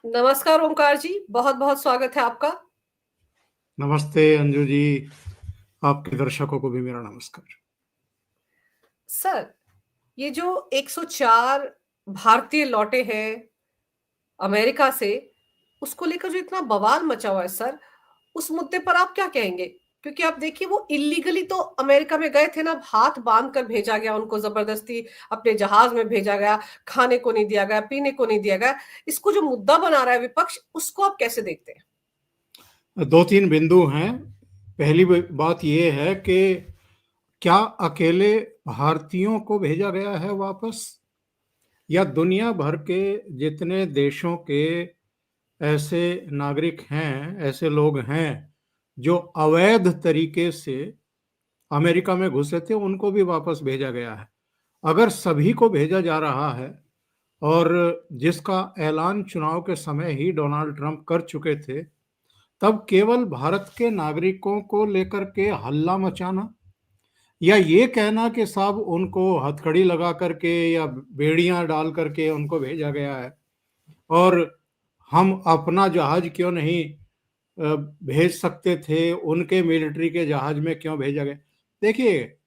नमस्कार ओमकार जी, बहुत-बहुत स्वागत है आपका। नमस्ते अंजू जी। आपके दर्शकों को भी मेरा नमस्कार। सर, ये जो 104 भारतीय लौटे हैं अमेरिका से, उसको लेकर जो इतना बवाल मचा हुआ है सर, उस मुद्दे पर आप क्या कहेंगे? क्योंकि आप देखिए वो इल्लीगली तो अमेरिका में गए थे ना, हाथ बाँध कर भेजा गया उनको ज़बरदस्ती अपने जहाज़ में भेजा गया, खाने को नहीं दिया गया, पीने को नहीं दिया गया। इसको जो मुद्दा बना रहा है विपक्ष, उसको आप कैसे देखते हैं? 2-3 बिंदु हैं। पहली बात ये है कि क्या अकेले भारतीयों को भेजा गया है वापस, या दुनिया भर के जितने देशों के ऐसे नागरिक हैं, ऐसे लोग हैं जो अवैध तरीके से अमेरिका में घुसे थे, उनको भी वापस भेजा गया है। अगर सभी को भेजा जा रहा है, और जिसका ऐलान चुनाव के समय ही डोनाल्ड ट्रंप कर चुके थे, तब केवल भारत के नागरिकों को लेकर के हल्ला मचाना, या ये कहना कि साहब उनको हथकड़ी लगा करके या बेड़ियां डाल करके उनको भेजा गया है, और हम अपना जहाज क्यों नहीं भेज सकते थे, उनके मिलिट्री के जहाज में क्यों भेजा गया। देखिए,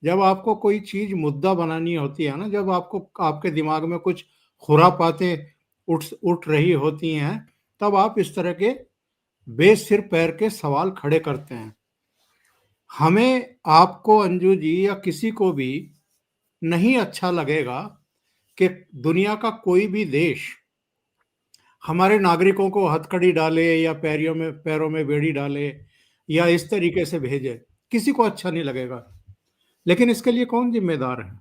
जब आपको कोई चीज मुद्दा बनानी होती है ना, जब आपको आपके दिमाग में कुछ खुरापातें उठ उठ रही होती हैं, तब आप इस तरह के बेसिर पैर के सवाल खड़े करते हैं। हमें, आपको अंजू जी, या किसी को भी नहीं अच्छा लगेगा कि दुनिया का कोई भी देश हमारे नागरिकों को हथकड़ी डाले या पैरों में बेड़ी डाले या इस तरीके से भेजे। किसी को अच्छा नहीं लगेगा, लेकिन इसके लिए कौन जिम्मेदार है?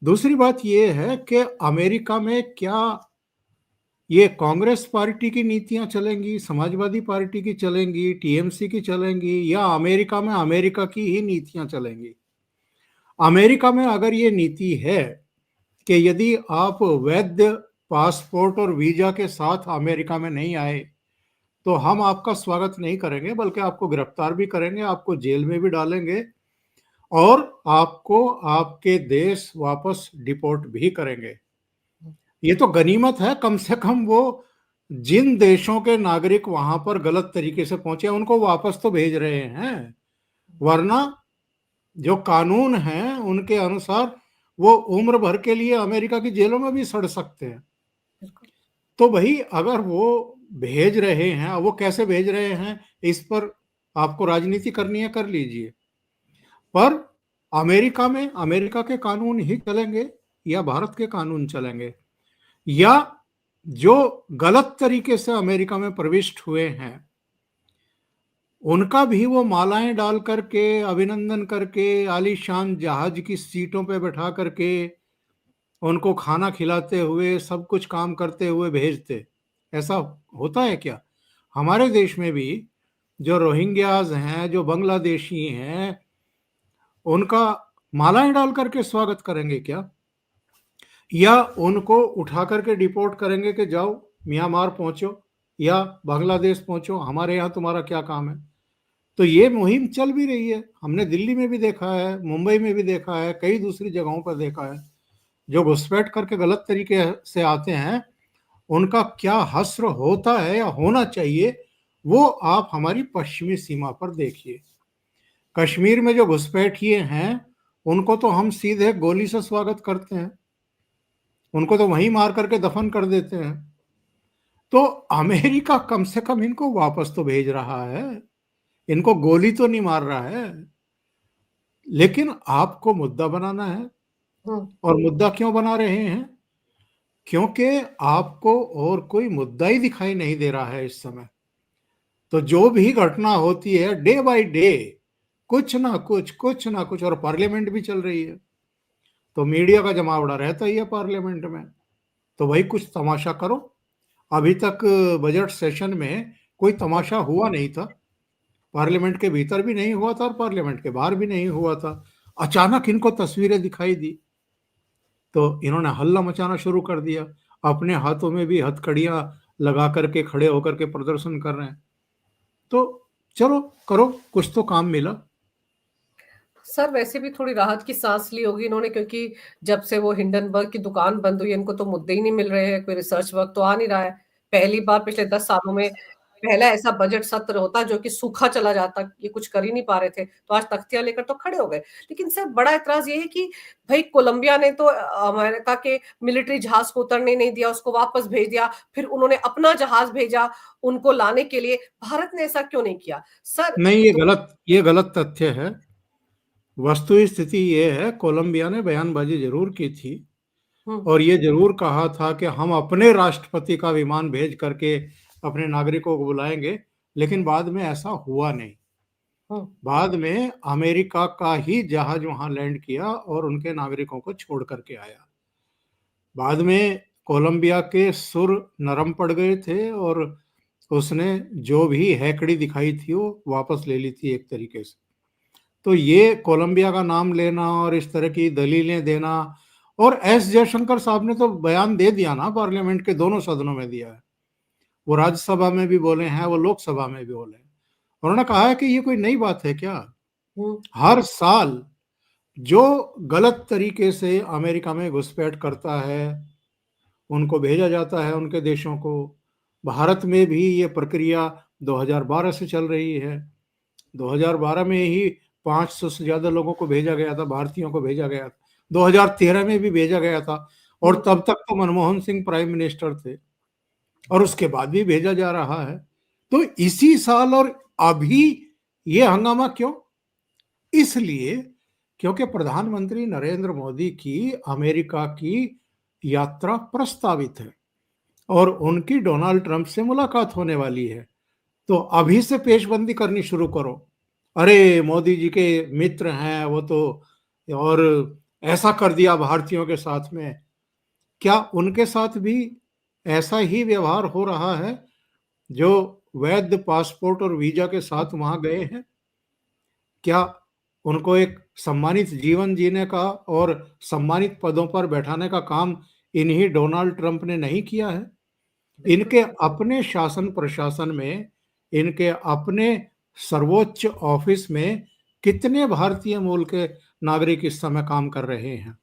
दूसरी बात यह है कि अमेरिका में क्या ये कांग्रेस पार्टी की नीतियां चलेंगी, समाजवादी पार्टी की चलेंगी, टीएमसी की चलेंगी, या अमेरिका में अमेरिका की ही नीतियां चलेंगी? अमेरिका में अगर ये नीति है कि यदि आप वैध पासपोर्ट और वीजा के साथ अमेरिका में नहीं आए, तो हम आपका स्वागत नहीं करेंगे, बल्कि आपको गिरफ्तार भी करेंगे, आपको जेल में भी डालेंगे, और आपको आपके देश वापस डिपोर्ट भी करेंगे। ये तो गनीमत है, कम से कम वो जिन देशों के नागरिक वहां पर गलत तरीके से पहुंचे उनको वापस तो भेज रहे हैं। वरना जो कानून है उनके अनुसार वो उम्र भर के लिए अमेरिका की जेलों में भी सड़ सकते हैं। तो भाई, अगर वो भेज रहे हैं, वो कैसे भेज रहे हैं, इस पर आपको राजनीति करनी है, कर लीजिए। पर अमेरिका में अमेरिका के कानून ही चलेंगे या भारत के कानून चलेंगे? या जो गलत तरीके से अमेरिका में प्रविष्ट हुए हैं उनका भी वो मालाएं डाल करके, अभिनंदन करके, आलीशान जहाज की सीटों पे बैठा करके, उनको खाना खिलाते हुए, सब कुछ काम करते हुए भेजते? ऐसा होता है क्या? हमारे देश में भी जो रोहिंग्याज हैं, जो बांग्लादेशी हैं, उनका मालाएं डाल करके स्वागत करेंगे क्या? या उनको उठा करके डिपोर्ट करेंगे कि जाओ म्यांमार पहुंचो या बांग्लादेश पहुंचो, हमारे यहाँ तुम्हारा क्या काम है? तो ये मुहिम चल भी रही है। हमने दिल्ली में भी देखा है, मुंबई में भी देखा है, कई दूसरी जगहों पर देखा है। जो घुसपैठ करके गलत तरीके से आते हैं, उनका क्या हश्र होता है या होना चाहिए, वो आप हमारी पश्चिमी सीमा पर देखिए। कश्मीर में जो घुसपैठिए हैं, उनको तो हम सीधे गोली से स्वागत करते हैं, उनको तो वहीं मार करके दफन कर देते हैं। तो अमेरिका कम से कम इनको वापस तो भेज रहा है, इनको गोली तो नहीं मार रहा है। लेकिन आपको मुद्दा बनाना है, हुँ। और मुद्दा क्यों बना रहे हैं? क्योंकि आपको और कोई मुद्दा ही दिखाई नहीं दे रहा है इस समय। तो जो भी घटना होती है डे बाय डे, कुछ ना कुछ, और पार्लियामेंट भी चल रही है, तो मीडिया का जमावड़ा रहता ही है पार्लियामेंट में। तो भाई, कुछ तमाशा करो। अभी तक बजट सेशन में कोई तमाशा हुआ नहीं था। पार्लियामेंट के भीतर भी नहीं हुआ था और पार्लियामेंट के बाहर भी नहीं हुआ था। अचानक इनको तस्वीरें दिखाई दी, तो इन्होंने हल्ला मचाना शुरू कर दिया। अपने हाथों में भी हथकड़ियां लगा करके खड़े होकर के प्रदर्शन कर रहे हैं। तो चलो, करो, कुछ तो काम मिला। सर वैसे भी थोड़ी राहत की सांस ली होगी इन्होंने, क्योंकि जब से वो हिंडनबर्ग की दुकान बंद हुई इनको तो मुद्दे ही नहीं मिल रहे हैं, कोई रिसर्च वर्क तो आ नहीं रहा है। पहली बार पिछले 10 सालों में पहला ऐसा बजट सत्र होता जो कि सूखा चला जाता, ये कुछ कर ही नहीं पा रहे थे, तो आज तख्तियाँ लेकर तो खड़े हो गए। लेकिन सर बड़ा ऐतराज़ ये है कि भई कोलंबिया ने तो अमेरिका के मिलिट्री जहाज़ को उतरने नहीं दिया, उसको वापस भेज दिया, फिर उन्होंने अपना जहाज़ भेजा उनको लाने के लिए, भारत ने ऐसा क्यों नहीं किया? सर नहीं, दु ये गलत तथ्य है। वस्तु स्थिति ये है, कोलंबिया ने बयानबाजी ज़रूर की थी हुँ, और ये ज़रूर कहा था कि हम अपने राष्ट्रपति का विमान भेज करके अपने नागरिकों को बुलाएँगे, लेकिन बाद में ऐसा हुआ नहीं। हुँ, बाद में अमेरिका का ही जहाज़ वहाँ लैंड किया और उनके नागरिकों को छोड़ कर के आया। बाद में कोलंबिया के सुर नरम पड़ गए थे और उसने जो भी हैकड़ी दिखाई थी वो वापस ले ली थी एक तरीके से। तो ये कोलंबिया का नाम लेना और इस तरह की दलीलें देना, और एस जयशंकर साहब ने तो बयान दे दिया ना, पार्लियामेंट के दोनों सदनों में दिया है। वो राज्यसभा में भी बोले हैं, वो लोकसभा में भी बोले हैं। उन्होंने कहा है कि ये कोई नई बात है क्या? हुँ, हर साल जो गलत तरीके से अमेरिका में घुसपैठ करता है, उनको भेजा जाता है उनके देशों को। भारत में भी ये प्रक्रिया 2012 से चल रही है। 2012 में ही 500 से ज़्यादा लोगों को भेजा गया था, भारतीयों को भेजा गया था। 2013 में भी भेजा गया था और हुँ। तब तक तो मनमोहन सिंह प्राइम मिनिस्टर थे और उसके बाद भी भेजा जा रहा है। तो इसी साल और अभी ये हंगामा क्यों? इसलिए क्योंकि प्रधानमंत्री नरेंद्र मोदी की अमेरिका की यात्रा प्रस्तावित है और उनकी डोनाल्ड ट्रंप से मुलाकात होने वाली है। तो अभी से पेशबंदी करनी शुरू करो। अरे मोदी जी के मित्र हैं वो तो, और ऐसा कर दिया भारतीयों के साथ में। क्या उनके साथ भी ऐसा ही व्यवहार हो रहा है जो वैध पासपोर्ट और वीजा के साथ वहां गए हैं? क्या उनको एक सम्मानित जीवन जीने का और सम्मानित पदों पर बैठाने का काम इन्हीं डोनाल्ड ट्रंप ने नहीं किया है? बिल्कुल इनके सही। अपने शासन प्रशासन में, इनके अपने सर्वोच्च ऑफिस में कितने भारतीय मूल के नागरिक इस समय काम कर रहे हैं?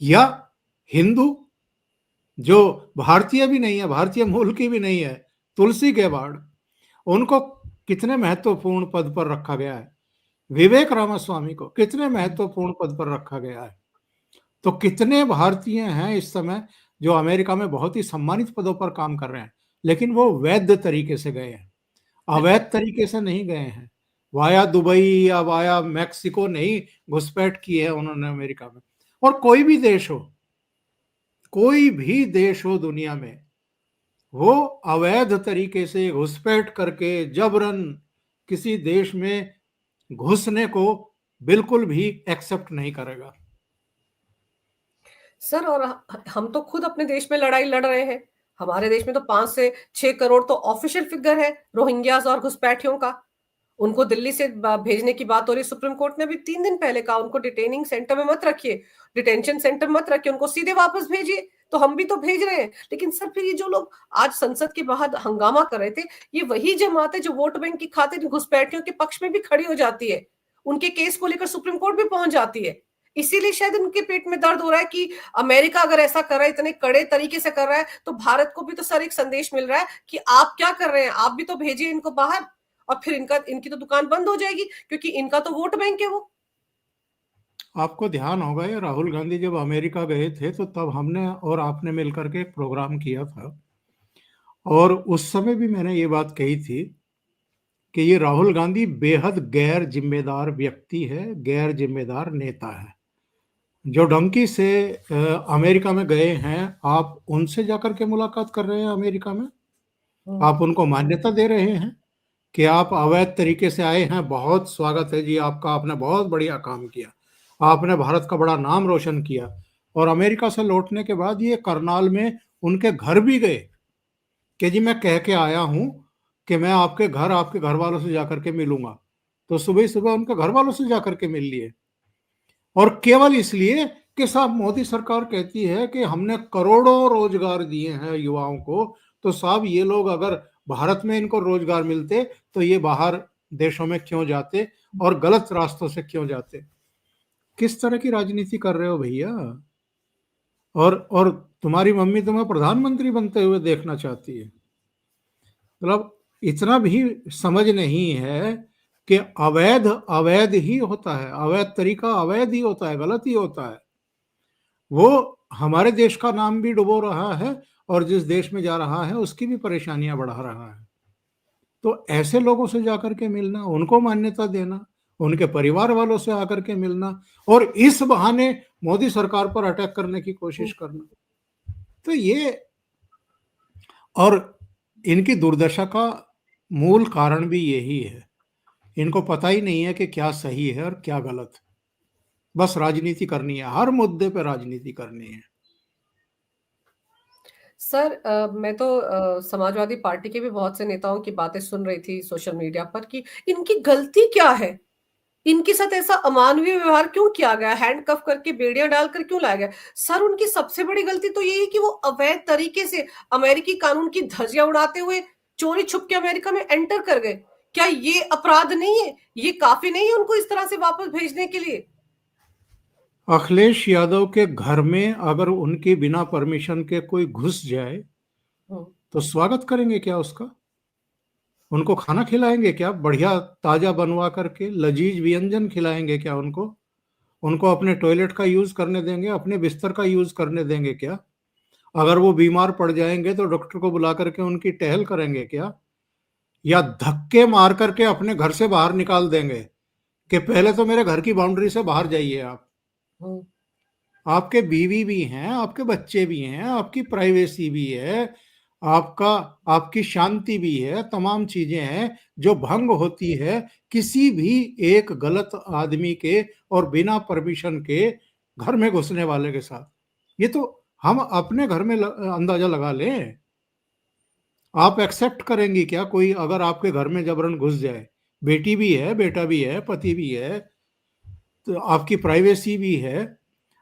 या हिंदू जो भारतीय भी नहीं है, भारतीय मूल की भी नहीं है, तुलसी गेबार्ड, उनको कितने महत्वपूर्ण पद पर रखा गया है? विवेक रामास्वामी को कितने महत्वपूर्ण पद पर रखा गया है? तो कितने भारतीय हैं इस समय जो अमेरिका में बहुत ही सम्मानित पदों पर काम कर रहे हैं, लेकिन वो वैध तरीके से गए हैं, बिल्कुल। अवैध तरीके से नहीं गए हैं। वाया दुबई या वाया मैक्सिको नहीं घुसपैठ की है उन्होंने अमेरिका में। और कोई भी देश हो, कोई भी देश हो दुनिया में, वो अवैध तरीके से घुसपैठ करके जबरन किसी देश में घुसने को बिल्कुल भी एक्सेप्ट नहीं करेगा। सर और हम तो खुद अपने देश में लड़ाई लड़ रहे हैं। हमारे देश में तो 5 से 6 करोड़ तो ऑफ़िशियल फ़िगर है रोहिंग्याज़ और घुसपैठियों का। उनको दिल्ली से ब भेजने की बात हो रही है, सुप्रीम कोर्ट ने अभी 3 दिन पहले कहा उनको डिटेनिंग सेंटर में मत रखिए, डिटेंशन सेंटर मत रखिए, उनको सीधे वापस भेजिए। तो हम भी तो भेज रहे हैं। लेकिन सर फिर ये जो लोग आज संसद के बाहर हंगामा कर रहे थे, ये वही जमात है जो वोट बैंक की खातिर घुसपैठियों के पक्ष में भी खड़ी हो जाती है। उनके केस को लेकर सुप्रीम कोर्ट भी पहुँच जाती है। इसीलिए शायद उनके पेट में दर्द हो रहा है कि अमेरिका अगर ऐसा कर रहा है, इतने कड़े तरीके से कर रहा है, तो भारत को भी तो सर एक संदेश मिल रहा है कि आप क्या कर रहे हैं? आप भी तो भेजिए इनको बाहर और फिर इनकी तो दुकान बंद हो जाएगी क्योंकि इनका तो वोट बैंक है वो। आपको ध्यान होगा, ये राहुल गांधी जब अमेरिका गए थे तो तब हमने और आपने मिलकर के एक प्रोग्राम किया था और उस समय भी मैंने ये बात कही थी कि ये राहुल गांधी बेहद गैर जिम्मेदार व्यक्ति है, गैर जिम्मेदार नेता है। जो डंकी से अमेरिका में गए हैं, आप उनसे जाकर के मुलाकात कर रहे हैं अमेरिका में? हुँ। आप उनको मान्यता दे रहे हैं कि आप अवैध तरीके से आए हैं, बहुत स्वागत है जी आपका, आपने बहुत बढ़िया काम किया, आपने भारत का बड़ा नाम रोशन किया। और अमेरिका से लौटने के बाद ये करनाल में उनके घर भी गए कि जी मैं कह के आया हूं कि मैं आपके घर, आपके घर वालों से जाकर के मिलूंगा। तो सुबह ही सुबह उनके घर वालों से जाकर के मिल लिए, और केवल इसलिए कि साहब मोदी सरकार कहती है कि हमने करोड़ों रोजगार दिए हैं युवाओं को, तो साहब ये लोग अगर भारत में इनको रोजगार मिलते तो ये बाहर देशों में क्यों जाते और गलत रास्तों से क्यों जाते? किस तरह की राजनीति कर रहे हो भैया? और तुम्हारी मम्मी तुम्हें प्रधानमंत्री बनते हुए देखना चाहती है। मतलब इतना भी समझ नहीं है कि अवैध अवैध ही होता है, अवैध तरीका अवैध ही होता है, गलत ही होता है। वो हमारे देश का नाम भी डुबो रहा है और जिस देश में जा रहा है उसकी भी परेशानियां बढ़ा रहा है। तो ऐसे लोगों से जाकर के मिलना, उनको मान्यता देना, उनके परिवार वालों से आकर के मिलना और इस बहाने मोदी सरकार पर अटैक करने की कोशिश करना, तो ये, और इनकी दुर्दशा का मूल कारण भी यही है। इनको पता ही नहीं है कि क्या सही है और क्या गलत। बस राजनीति करनी है, हर मुद्दे पे राजनीति करनी है। सर मैं तो समाजवादी पार्टी के भी बहुत से नेताओं की बातें सुन रही थी सोशल मीडिया पर कि इनकी गलती क्या है? इनके साथ ऐसा अमानवीय व्यवहार क्यों किया गया? हैंडकफ करके बेड़ियां डालकर क्यों लाया गया? सर उनकी सबसे बड़ी गलती तो यही है कि वो अवैध तरीके से अमेरिकी कानून की धज्जियां उड़ाते हुए चोरी छुप के अमेरिका में एंटर कर गए। क्या ये अपराध नहीं है? ये काफी नहीं है उनको इस तरह से वापस भेजने के लिए? अखिलेश यादव के घर में अगर उनके बिना परमिशन के कोई घुस जाए हम्म, तो स्वागत करेंगे क्या उसका? उनको खाना खिलाएंगे क्या, बढ़िया ताजा बनवा करके लजीज व्यंजन खिलाएंगे क्या उनको? उनको अपने टॉयलेट का यूज करने देंगे, अपने बिस्तर का यूज करने देंगे क्या? अगर वो बीमार पड़ जाएंगे तो डॉक्टर को बुला करके उनकी टहल करेंगे क्या? या धक्के मार करके अपने घर से बाहर निकाल देंगे कि पहले तो मेरे घर की बाउंड्री से बाहर जाइए आप? हम्म, आपके बीवी भी हैं, आपके बच्चे भी हैं, आपकी प्राइवेसी भी है, आपका आपकी शांति भी है, तमाम चीजें हैं जो भंग होती है किसी भी एक गलत आदमी के और बिना परमिशन के घर में घुसने वाले के साथ। ये तो हम अपने घर में अंदाजा लगा लें। आप एक्सेप्ट करेंगी क्या कोई अगर आपके घर में जबरन घुस जाए? बेटी भी है, बेटा भी है, पति भी है, तो आपकी प्राइवेसी भी है।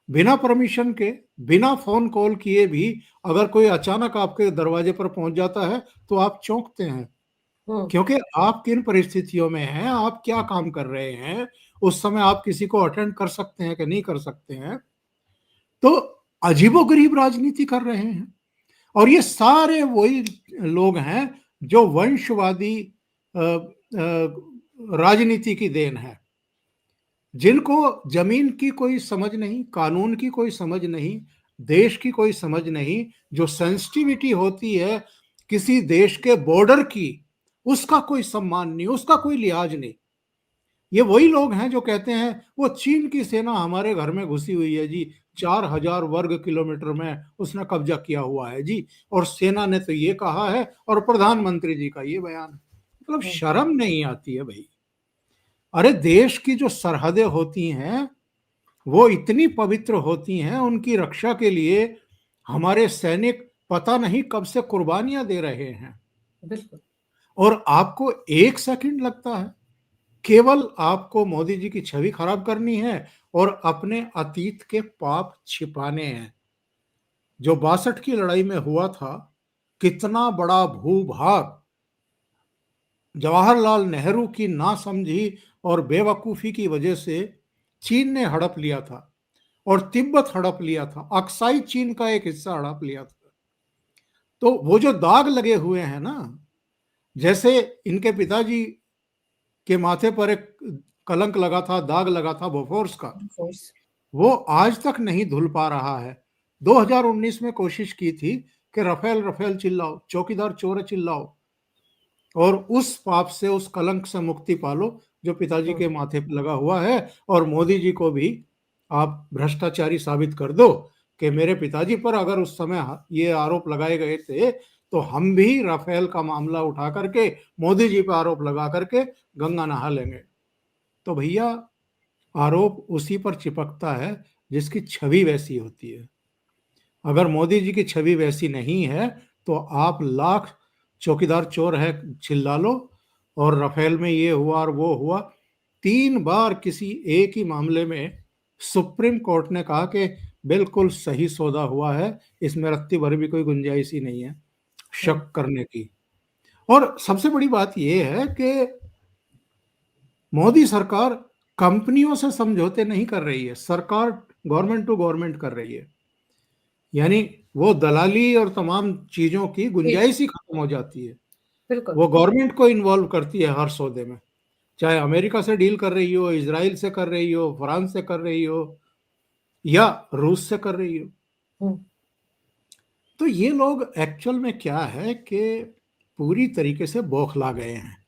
बिना परमिशन के, बिना फोन कॉल किए भी अगर कोई अचानक आपके दरवाजे पर पहुंच जाता है तो आप चौंकते हैं, हम्म, क्योंकि आप किन परिस्थितियों में हैं, आप क्या काम कर रहे हैं, उस समय आप किसी को अटेंड कर सकते हैं कि नहीं कर सकते हैं। तो अजीबोगरीब राजनीति कर रहे हैं। और ये सारे वही लोग हैं जो वंशवादी राजनीति की देन है, जिनको जमीन की कोई समझ नहीं, कानून की कोई समझ नहीं, देश की कोई समझ नहीं, जो सेंसिटिविटी होती है किसी देश के बॉर्डर की, उसका कोई सम्मान नहीं, उसका कोई लिहाज नहीं। ये वही लोग हैं जो कहते हैं वो चीन की सेना हमारे घर में घुसी हुई है जी, 4,000 वर्ग किलोमीटर में उसने कब्जा किया हुआ है जी, और सेना ने तो ये कहा है और प्रधानमंत्री जी का ये बयान है। मतलब हम्म, शर्म नहीं आती है भाई। अरे देश की जो सरहदें होती हैं वो इतनी पवित्र होती हैं, उनकी रक्षा के लिए हमारे सैनिक पता नहीं कब से कुर्बानियां दे रहे हैं, बिल्कुल। और आपको एक सेकंड लगता है? केवल आपको मोदी जी की छवि खराब करनी है और अपने अतीत के पाप छिपाने हैं। जो 62 की लड़ाई में हुआ था, कितना बड़ा भूभाग जवाहरलाल नेहरू की नासमझी और बेवकूफी की वजह से चीन ने हड़प लिया था, और तिब्बत हड़प लिया था, अक्साई चीन का एक हिस्सा हड़प लिया था। तो वो जो दाग लगे हुए हैं ना, जैसे इनके पिताजी के माथे पर एक कलंक लगा था, दाग लगा था बोफोर्स का, फोर्स। वो आज तक नहीं धुल पा रहा है। 2019 में कोशिश की थी कि रफेल रफेल चिल्लाओ, चौकीदार चोर है चिल्लाओ, और उस पाप से, उस कलंक से मुक्ति पालो जो पिताजी हम्म, के माथे पर लगा हुआ है। और मोदी जी को भी आप भ्रष्टाचारी साबित कर दो कि मेरे पिताजी पर अगर उस समय ये आरोप लगाए गए थे तो हम भी राफेल का मामला उठा करके मोदी जी पर आरोप लगा करके गंगा नहा लेंगे। तो भैया, आरोप उसी पर चिपकता है जिसकी छवि वैसी होती है। अगर मोदी जी की छवि वैसी नहीं है तो आप लाख चौकीदार चोर है चिल्ला लो, और राफेल में ये हुआ और वो हुआ। 3 बार किसी एक ही मामले में सुप्रीम कोर्ट ने कहा कि बिल्कुल सही सौदा हुआ है, इसमें रत्ती भर भी कोई गुंजाइश ही नहीं है हम्म, शक करने की। और सबसे बड़ी बात यह है कि मोदी सरकार कंपनियों से समझौते नहीं कर रही है, सरकार गवर्नमेंट टू गवर्नमेंट कर रही है। यानी वो दलाली और तमाम चीजों की ठीक। गुंजाइश ही खत्म हो जाती है। बिल्कुल। वो गवर्नमेंट को इन्वॉल्व करती है हर सौदे में, चाहे अमेरिका से डील कर रही हो, इजराइल से कर रही हो, फ्रांस से कर रही हो, या रूस से कर रही हो। हुँ, तो ये लोग एक्चुअल में क्या है कि पूरी तरीके से बौखला गए हैं,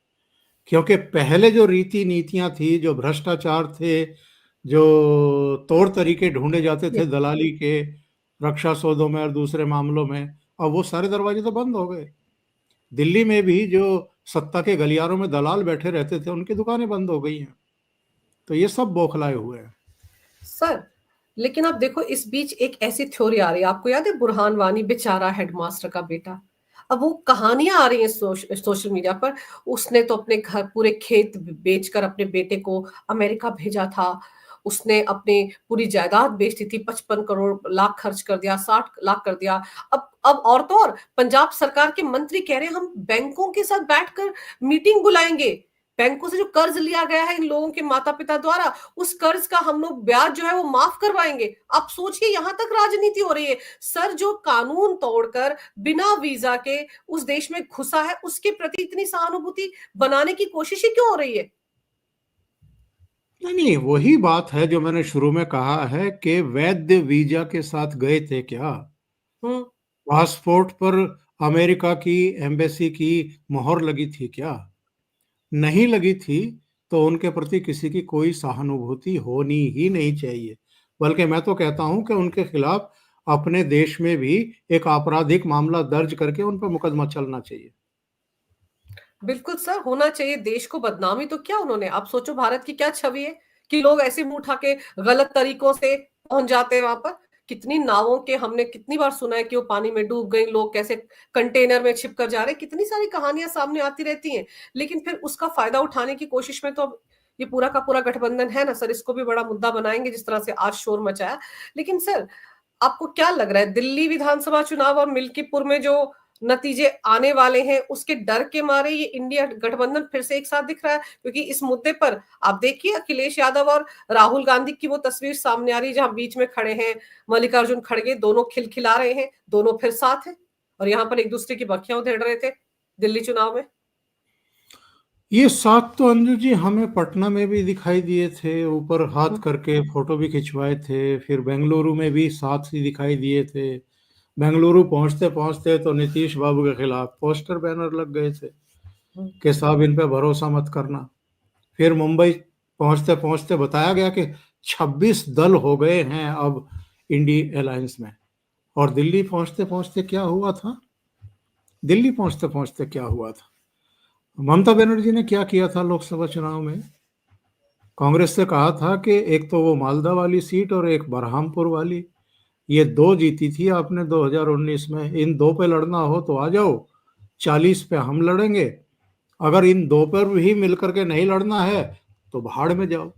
क्योंकि पहले जो रीति नीतियां थी, जो भ्रष्टाचार थे, जो तौर तरीके ढूंढे जाते जी, थे दलाली के, रक्षा सौदों में और दूसरे मामलों में, अब वो सारे दरवाजे तो बंद हो गए। दिल्ली में भी जो सत्ता के गलियारों में दलाल बैठे रहते थे, उनकी दुकानें बंद हो गई हैं। तो ये सब बौखलाए हुए हैं। सर, लेकिन आप देखो इस बीच एक ऐसी थ्योरी आ रही है, आपको याद है बुरहान वानी बेचारा हेडमास्टर का बेटा? अब वो कहानियाँ आ रही हैं सोशल मीडिया पर, उसने तो अपने घर पूरे खेत बेचकर अपने बेटे को अमेरिका भेजा था। उसने अपनी पूरी जायदाद बेच दी थी, 55 करोड़ लाख खर्च कर दिया, 60 लाख कर दिया। अब और तो और पंजाब सरकार के मंत्री कह रहे हैं हम बैंकों के साथ बैठकर मीटिंग बुलाएँगे। बैंकों से जो कर्ज लिया गया है इन लोगों के माता-पिता द्वारा, उस कर्ज का हम लोग ब्याज जो है वो माफ करवाएंगे। आप सोचिए यहां तक राजनीति हो रही है। सर जो कानून तोड़कर बिना वीजा के उस देश में घुसा है उसके प्रति इतनी सहानुभूति बनाने की कोशिश ही क्यों हो रही है? नहीं नहीं, वही बात है जो मैंने शुरू में कहा है कि वैध वीजा के साथ गए थे क्या? हम्म। पासपोर्ट पर अमेरिका की एम्बेसी की मोहर लगी थी क्या? नहीं लगी थी, तो उनके प्रति किसी की कोई सहानुभूति होनी ही नहीं चाहिए। बल्कि मैं तो कहता हूं कि उनके खिलाफ अपने देश में भी एक आपराधिक मामला दर्ज करके उन पर मुकदमा चलना चाहिए। बिल्कुल सर, होना चाहिए। देश को बदनामी तो क्या उन्होंने, आप सोचो भारत की क्या छवि है कि लोग ऐसे मुंह उठा के गलत तरीकों से पहुंच जाते हैं वहां पर। कितनी नावों के हमने कितनी बार सुना है कि वो पानी में डूब गई, लोग कैसे कंटेनर में छिप कर जा रहे हैं, कितनी सारी कहानियां सामने आती रहती हैं। लेकिन फिर उसका फायदा उठाने की कोशिश में तो अब ये पूरा का पूरा गठबंधन है ना सर, इसको भी बड़ा मुद्दा बनाएंगे जिस तरह से आज शोर मचाया। लेकिन सर आपको क्या लग रहा है दिल्ली विधानसभा चुनाव और मिल्कीपुर में जो नतीजे आने वाले हैं उसके डर के मारे ये इंडिया गठबंधन फिर से एक साथ दिख रहा है? क्योंकि इस मुद्दे पर आप देखिए अखिलेश यादव और राहुल गांधी की वो तस्वीर सामने आ रही है जहां बीच में खड़े हैं मल्लिकार्जुन खड़गे, दोनों खिलखिला रहे हैं, दोनों फिर साथ हैं और यहाँ पर एक दूसरे की बखियां उधेड़ रहे थे दिल्ली चुनाव में। ये साथ तो अंजू जी हमें पटना में भी दिखाई दिए थे, ऊपर हाथ हम्म, करके फोटो भी खिंचवाए थे, फिर बेंगलुरु में भी साथ ही दिखाई दिए थे। बेंगलुरु पहुंचते पहुंचते तो नीतीश बाबू के खिलाफ पोस्टर बैनर लग गए थे हम्म, कि साहब इन पे भरोसा मत करना। फिर मुंबई पहुंचते पहुंचते बताया गया कि 26 दल हो गए हैं अब इंडी अलायंस में। और दिल्ली पहुंचते पहुंचते क्या हुआ था? दिल्ली पहुंचते पहुंचते क्या हुआ था? ममता बनर्जी ने क्या किया था लोकसभा चुनाव में? कांग्रेस से कहा था कि एक तो वो मालदा वाली सीट और एक बरहामपुर वाली, ये दो जीती थी आपने 2019 में, इन दो पे लड़ना हो तो आ जाओ, 40 पे हम लड़ेंगे। अगर इन दो पर भी मिलकर के नहीं लड़ना है तो भाड़ में जाओ।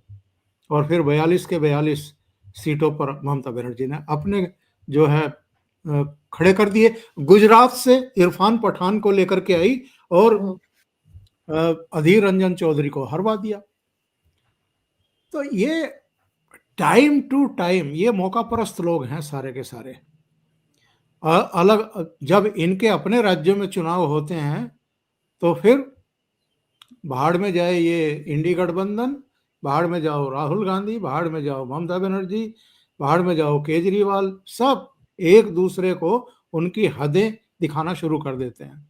और फिर 42 के 42 सीटों पर ममता बनर्जी ने अपने जो है खड़े कर दिए। गुजरात से इरफान पठान को लेकर के आई और हम्म, अधीर रंजन चौधरी को हरवा दिया। तो ये टाइम टू टाइम ये मौका परस्त लोग हैं सारे के सारे। अलग जब इनके अपने राज्यों में चुनाव होते हैं तो फिर भाड़ में जाए ये इंडी गठबंधन, भाड़ में जाओ राहुल गांधी, भाड़ में जाओ ममता बनर्जी, भाड़ में जाओ केजरीवाल, सब एक दूसरे को उनकी हदें दिखाना शुरू कर देते हैं।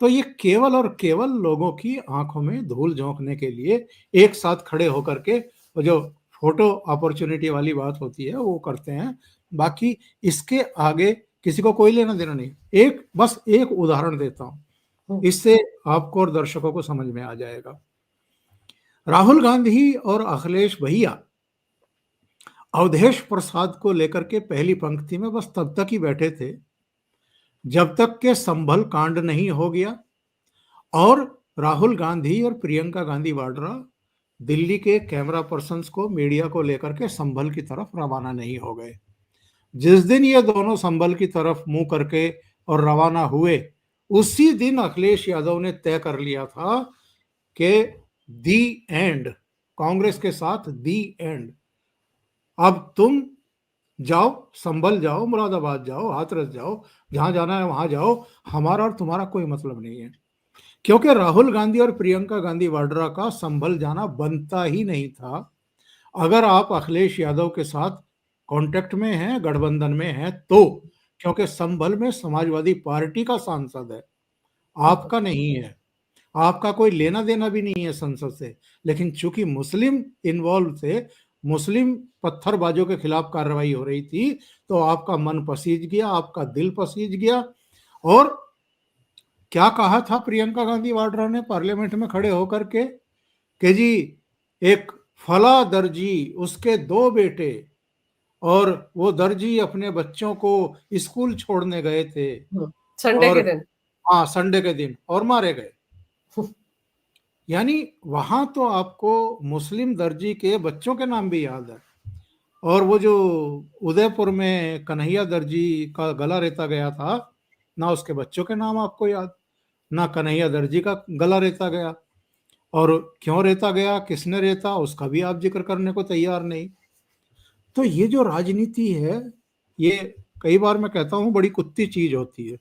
तो ये केवल और केवल लोगों की आंखों में धूल झोंकने के लिए एक साथ खड़े होकर के वो जो फोटो अपॉर्चुनिटी वाली बात होती है वो करते हैं। बाकी इसके आगे किसी को कोई लेना देना नहीं। एक बस एक उदाहरण देता हूं, हम्म, इससे आपको और दर्शकों को समझ में आ जाएगा। राहुल गांधी और अखिलेश भैया अवधेश प्रसाद को लेकर के पहली पंक्ति में बस तब तक ही बैठे थे जब तक के संभल कांड नहीं हो गया और राहुल गांधी और प्रियंका गांधी वाड्रा दिल्ली के कैमरा पर्सन्स को, मीडिया को लेकर के संभल की तरफ रवाना नहीं हो गए। जिस दिन ये दोनों संभल की तरफ मुंह करके और रवाना हुए, उसी दिन अखिलेश यादव ने तय कर लिया था कि दी एंड, कांग्रेस के साथ दी एंड। अब तुम जाओ, संभल जाओ, मुरादाबाद जाओ, हाथरस जाओ, जहां जाना है वहां जाओ, हमारा और तुम्हारा कोई मतलब नहीं है। क्योंकि राहुल गांधी और प्रियंका गांधी वाड्रा का संभल जाना बनता ही नहीं था। अगर आप अखिलेश यादव के साथ कांटेक्ट में हैं, गठबंधन में हैं, तो क्योंकि संभल में समाजवादी पार्टी का सांसद है, आपका नहीं है, आपका कोई लेना देना भी नहीं है संसद से। लेकिन चूंकि मुस्लिम इन्वॉल्व थे, मुस्लिम पत्थरबाजों के खिलाफ कार्रवाई हो रही थी, तो आपका मन पसीज गया, आपका दिल पसीज गया। और क्या कहा था प्रियंका गांधी वाड्रा ने पार्लियामेंट में खड़े होकर के कि जी, एक फला दर्जी, उसके दो बेटे, और वो दर्जी अपने बच्चों को स्कूल छोड़ने गए थे, संडे और के दिन। हाँ, संडे के दिन, और मारे गए। यानी वहां तो आपको मुस्लिम दर्जी के बच्चों के नाम भी याद है। और वो जो उदयपुर में कन्हैया दर्जी का गला रेता गया था, ना उसके बच्चों के नाम आपको याद, ना कन्हैया दर्जी का गला रेता गया। और क्यों रेता गया, किसने रेता, उसका भी आप जिक्र करने को तैयार नहीं। तो ये जो राजनीति है, ये कई बार मैं कहता हूँ बड़ी कुत्ती चीज होती है।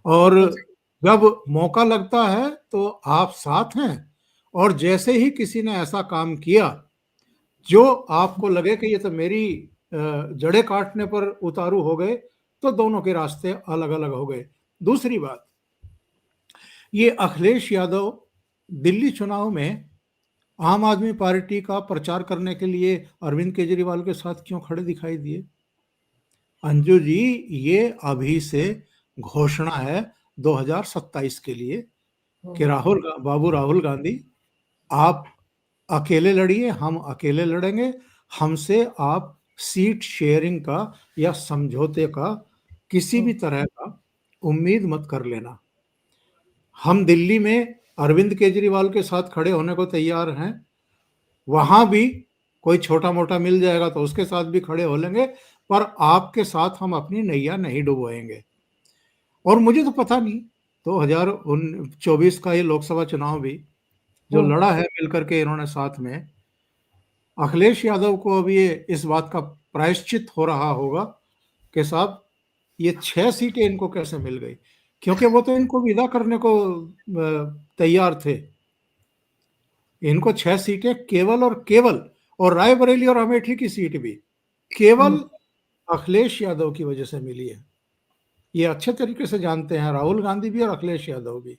और बिल्कुल सही। जब मौका लगता है तो आप साथ हैं, और जैसे ही किसी ने ऐसा काम किया जो आपको लगे कि ये तो मेरी जड़ें काटने पर उतारू हो गए, तो दोनों के रास्ते अलग अलग हो गए। दूसरी बात, ये अखिलेश यादव दिल्ली चुनाव में आम आदमी पार्टी का प्रचार करने के लिए अरविंद केजरीवाल के साथ क्यों खड़े दिखाई दिए? अंजू जी, ये अभी से घोषणा है 2027 के लिए कि राहुल गांधी, आप अकेले लड़िए, हम अकेले लड़ेंगे, हमसे आप सीट शेयरिंग का या समझौते का किसी भी तरह का उम्मीद मत कर लेना। हम दिल्ली में अरविंद केजरीवाल के साथ खड़े होने को तैयार हैं, वहां भी कोई छोटा मोटा मिल जाएगा तो उसके साथ भी खड़े हो लेंगे, पर आपके साथ हम अपनी नैया नहीं डुबोएंगे। और मुझे तो पता नहीं, 2024 का ये लोकसभा चुनाव भी जो लड़ा है मिलकर के इन्होंने साथ में, अखिलेश यादव को अब ये इस बात का प्रायश्चित हो रहा होगा कि साहब, ये 6 सीटें इनको कैसे मिल गई, क्योंकि वो तो इनको विदा करने को तैयार थे। इनको 6 सीटें केवल और केवल, और रायबरेली और अमेठी की सीट भी केवल अखिलेश यादव की वजह से मिली है। ये अच्छे तरीके से जानते हैं राहुल गांधी भी और अखिलेश यादव भी।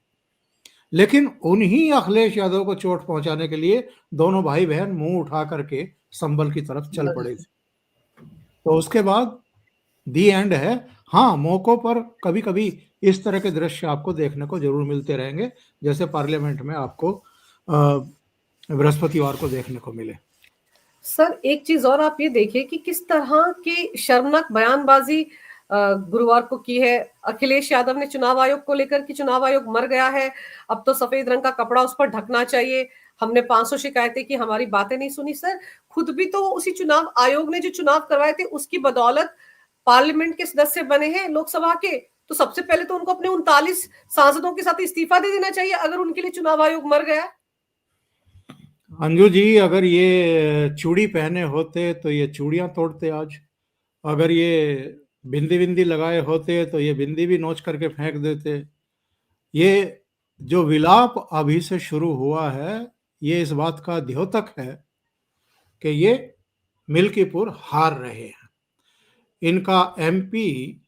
लेकिन उन्हीं अखिलेश यादव को चोट पहुंचाने के लिए दोनों भाई बहन मुंह उठा करके संभल की तरफ चल पड़े थे। तो उसके बाद दी एंड है। हाँ, मौकों पर कभी कभी इस तरह के दृश्य आपको देखने को जरूर मिलते रहेंगे, जैसे पार्लियामेंट में आपको बृहस्पतिवार को देखने को मिले। सर, एक चीज और आप ये देखिए कि किस तरह की शर्मनाक बयानबाजी गुरुवार को की है अखिलेश यादव ने चुनाव आयोग को लेकर कि चुनाव आयोग मर गया है, अब तो सफेद रंग का कपड़ा उस पर ढकना चाहिए, हमने 500 शिकायतें की, हमारी बातें नहीं सुनी। सर, खुद भी तो उसी चुनाव आयोग ने जो चुनाव करवाए थे उसकी बदौलत पार्लियामेंट के सदस्य बने हैं लोकसभा के। तो सबसे पहले तो उनको अपने 39 सांसदों के साथ इस्तीफा दे देना चाहिए अगर उनके लिए चुनाव आयोग मर गया। अंजू जी, अगर ये चूड़ी पहने होते तो ये चूड़ियां तोड़ते आज। अगर ये बिंदी बिंदी लगाए होते तो ये बिंदी भी नोच करके फेंक देते। ये जो विलाप अभी से शुरू हुआ है, ये इस बात का द्योतक है कि ये मिल्कीपुर हार रहे हैं। इनका एमपी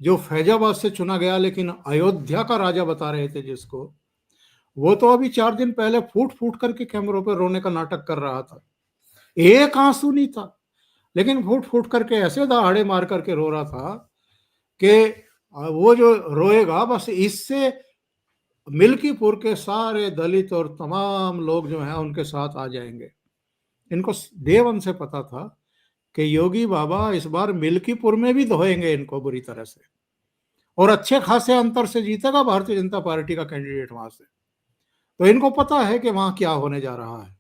जो फैजाबाद से चुना गया लेकिन अयोध्या का राजा बता रहे थे जिसको, वो तो अभी 4 दिन पहले फूट फूट करके कैमरों पर रोने का नाटक कर रहा था। एक आंसू नहीं था, लेकिन फूट फूट करके ऐसे दहाड़े मार करके रो रहा था कि वो जो रोएगा बस इससे मिल्कीपुर के सारे दलित और तमाम लोग जो हैं उनके साथ आ जाएंगे। इनको डे वन से पता था कि योगी बाबा इस बार मिल्कीपुर में भी धोएंगे इनको बुरी तरह से, और अच्छे खासे अंतर से जीतेगा भारतीय जनता पार्टी का कैंडिडेट वहां से। तो इनको पता है कि वहां क्या होने जा रहा है,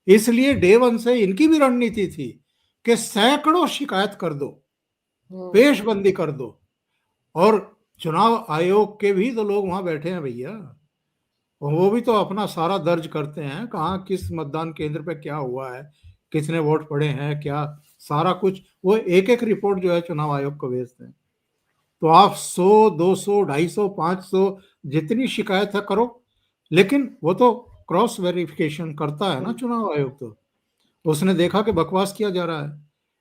इसलिए डे वन से इनकी भी रणनीति थी कि सैकड़ों शिकायत कर दो, पेशबंदी कर दो। और चुनाव आयोग के भी तो लोग वहां बैठे हैं भैया, वो भी तो अपना सारा दर्ज करते हैं, कहाँ किस मतदान केंद्र पे क्या हुआ है, कितने वोट पड़े हैं, क्या सारा कुछ वो एक एक रिपोर्ट जो है चुनाव आयोग को भेजते हैं। तो आप 100, 200, 250, 500 जितनी शिकायत है करो, लेकिन वो तो क्रॉस वेरिफिकेशन करता है ना चुनाव आयोग। तो उसने देखा कि बकवास किया जा रहा है,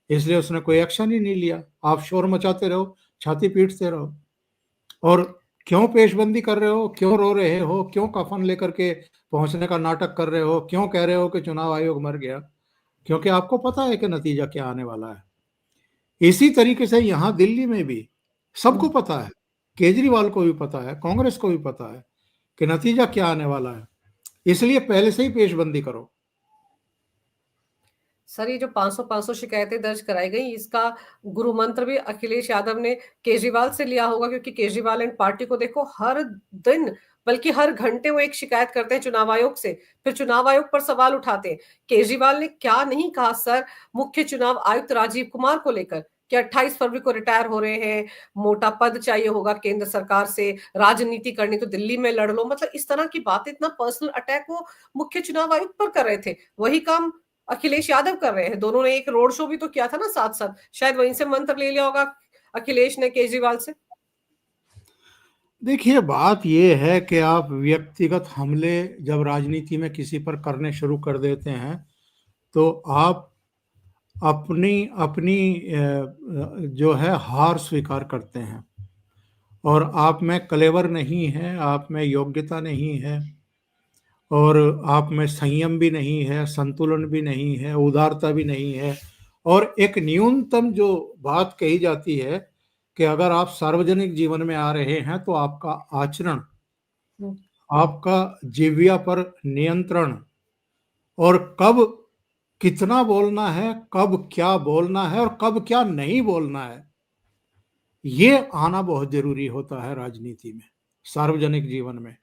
इसलिए उसने कोई एक्शन ही नहीं लिया। आप शोर मचाते रहो, छाती पीटते रहो, और क्यों पेशबंदी कर रहे हो, क्यों रो रहे हो, क्यों कफन लेकर के पहुंचने का नाटक कर रहे हो, क्यों कह रहे हो कि चुनाव आयोग मर गया? क्योंकि आपको पता है कि नतीजा क्या आने वाला है। इसी तरीके से यहां दिल्ली में भी सबको पता है, केजरीवाल को भी पता है, कांग्रेस को भी पता है कि नतीजा क्या आने वाला है, इसलिए पहले से ही पेशबंदी करो। सर, ये जो 500-500 शिकायतें दर्ज कराई गई, इसका गुरु मंत्र भी अखिलेश यादव ने केजरीवाल से लिया होगा, क्योंकि केजरीवाल एंड पार्टी को देखो हर दिन, बल्कि हर घंटे वो एक शिकायत करते हैं चुनाव आयोग से, फिर चुनाव आयोग पर सवाल उठाते हैं। केजरीवाल ने क्या नहीं कहा सर मुख्य चुनाव आयुक्त राजीव कुमार को लेकर कि 28 फरवरी को रिटायर हो रहे हैं, मोटा पद चाहिए होगा केंद्र सरकार से, राजनीति करनी तो दिल्ली में लड़ लो। मतलब इस तरह की बातें, इतना पर्सनल अटैक वो मुख्य चुनाव आयुक्त पर कर रहे थे। वही काम अखिलेश यादव कर रहे हैं। दोनों ने एक रोड शो भी तो किया था ना साथ साथ, शायद वहीं से मंत्र ले लिया होगा अखिलेश ने केजरीवाल से। देखिए, बात यह है कि आप व्यक्तिगत हमले जब राजनीति में किसी पर करने शुरू कर देते हैं, तो आप अपनी अपनी जो है हार स्वीकार करते हैं, और आप में कलेवर नहीं है, आप में योग्यता नहीं है, और आप में संयम भी नहीं है, संतुलन भी नहीं है, उदारता भी नहीं है। और एक न्यूनतम जो बात कही जाती है कि अगर आप सार्वजनिक जीवन में आ रहे हैं तो आपका आचरण, आपका जिह्वा पर नियंत्रण, और कब कितना बोलना है, कब क्या बोलना है और कब क्या नहीं बोलना है, ये आना बहुत जरूरी होता है राजनीति में, सार्वजनिक जीवन में।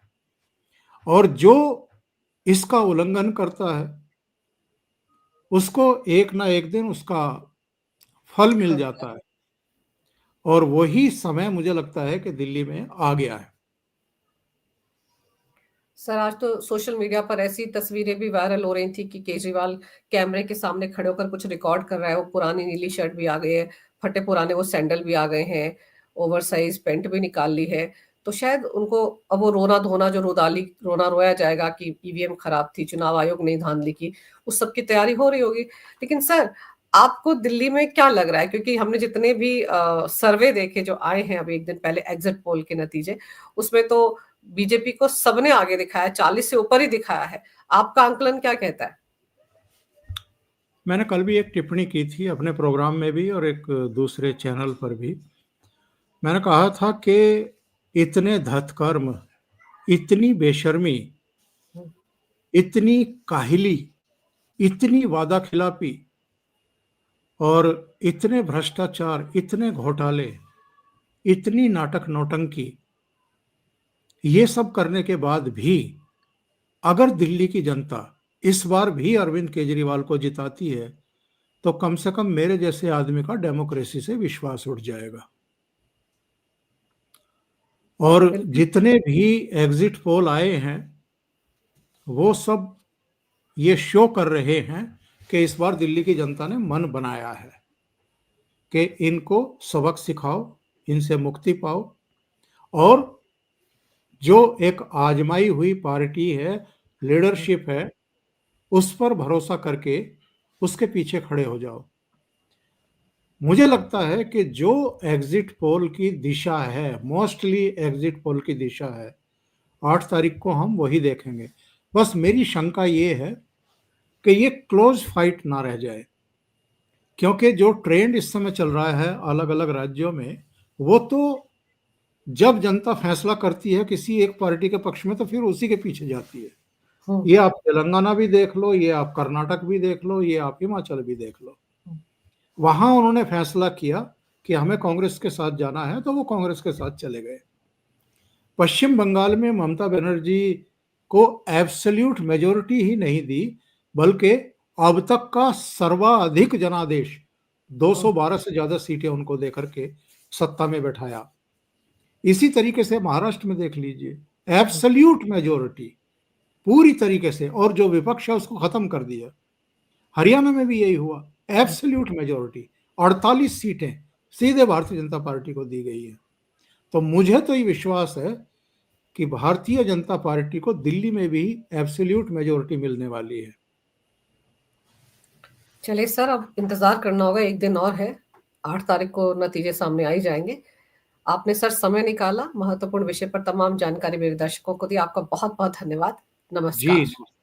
और जो इसका उल्लंघन करता है उसको एक ना एक दिन उसका फल मिल जाता है, और वही समय मुझे लगता है कि दिल्ली में आ गया है। सर, आज तो सोशल मीडिया पर ऐसी तस्वीरें भी वायरल हो रही थी कि केजरीवाल कैमरे के सामने खड़े होकर कुछ रिकॉर्ड कर रहा है। वो पुरानी नीली शर्ट भी आ गई है, फटे पुराने वो सैंडल भी आ गए हैं, ओवर साइज पेंट भी निकाल ली है। तो शायद उनको अब वो रोना धोना जो रोदाली रोना रोया जाएगा कि ईवीएम खराब थी, चुनाव आयोग ने धांधली की, उस सब की तैयारी हो रही होगी। लेकिन सर, आपको दिल्ली में क्या लग रहा है? क्योंकि हमने जितने भी सर्वे देखे जो आए हैं अभी एक दिन पहले, एग्जिट पोल के नतीजे, उसमें तो बीजेपी को सबने आगे दिखाया, 40 से ऊपर ही दिखाया है। आपका आंकलन क्या कहता है? मैंने कल भी एक टिप्पणी की थी अपने प्रोग्राम में भी और एक दूसरे चैनल पर भी। मैंने कहा था कि इतने धतकर्म, इतनी बेशर्मी, इतनी काहिली, इतनी वादा खिलाफी और इतने भ्रष्टाचार, इतने घोटाले, इतनी नाटक नौटंकी, ये सब करने के बाद भी अगर दिल्ली की जनता इस बार भी अरविंद केजरीवाल को जिताती है, तो कम से कम मेरे जैसे आदमी का डेमोक्रेसी से विश्वास उठ जाएगा। और बिल्कुल। जितने भी एग्जिट पोल आए हैं वो सब ये शो कर रहे हैं कि इस बार दिल्ली की जनता ने मन बनाया है कि इनको सबक सिखाओ, इनसे मुक्ति पाओ, और जो एक आजमाई हुई पार्टी है, लीडरशिप है, उस पर भरोसा करके उसके पीछे खड़े हो जाओ। मुझे लगता है कि जो एग्जिट पोल की दिशा है, मोस्टली एग्जिट पोल की दिशा है, 8 तारीख को हम वही देखेंगे। बस मेरी शंका ये है कि ये क्लोज फाइट ना रह जाए, क्योंकि जो ट्रेंड इस समय चल रहा है अलग अलग राज्यों में, वो तो जब जनता फैसला करती है किसी एक पार्टी के पक्ष में तो फिर उसी के पीछे जाती है। ये आप तेलंगाना भी देख लो, ये आप कर्नाटक भी देख लो, ये आप हिमाचल भी देख लो। वहां उन्होंने फैसला किया कि हमें कांग्रेस के साथ जाना है, तो वो कांग्रेस के साथ चले गए। पश्चिम बंगाल में ममता बनर्जी को एब्सोल्यूट मेजोरिटी ही नहीं दी, बल्कि अब तक का सर्वाधिक जनादेश 212 से ज्यादा सीटें उनको देकर के सत्ता में बैठाया। इसी तरीके से महाराष्ट्र में देख लीजिए, एब्सोल्यूट मेजोरिटी पूरी तरीके से, और जो विपक्ष है उसको खत्म कर दिया। हरियाणा में भी यही हुआ, एब्सोल्यूट मेजोरिटी 48 सीटें सीधे भारतीय जनता पार्टी को दी गई है। तो मुझे तो ये विश्वास है कि भारतीय जनता पार्टी को दिल्ली में भी एब्सोल्यूट मेजोरिटी मिलने वाली है। चलिए सर, अब इंतजार करना होगा, एक दिन और है, 8 तारीख को नतीजे सामने आ ही जाएंगे। आपने सर समय निकाला, महत्वपूर्ण विषय पर तमाम जानकारी मेरे दर्शकों को दी। आपका बहुत बहुत धन्यवाद। जी नमस्कार।